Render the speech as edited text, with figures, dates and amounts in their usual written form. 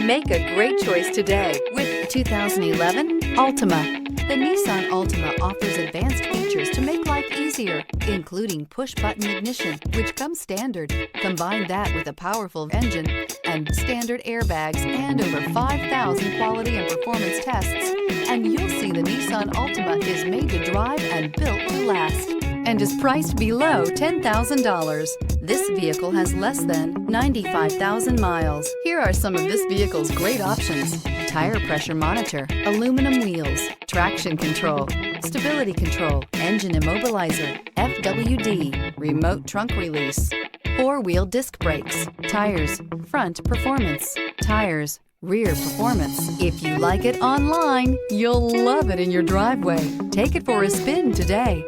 Make a great choice today with 2011 Altima. The Nissan Altima offers advanced features to make life easier, including push-button ignition, which comes standard. Combine that with a powerful engine and standard airbags and over 5,000 quality and performance tests, and you'll see the Nissan Altima is made to drive and built to last, and is priced below $10,000. This vehicle has less than 95,000 miles. Here are some of this vehicle's great options: tire pressure monitor, aluminum wheels, traction control, stability control, engine immobilizer, FWD, remote trunk release, four-wheel disc brakes, tires, front performance, tires, rear performance. If you like it online, you'll love it in your driveway. Take it for a spin today.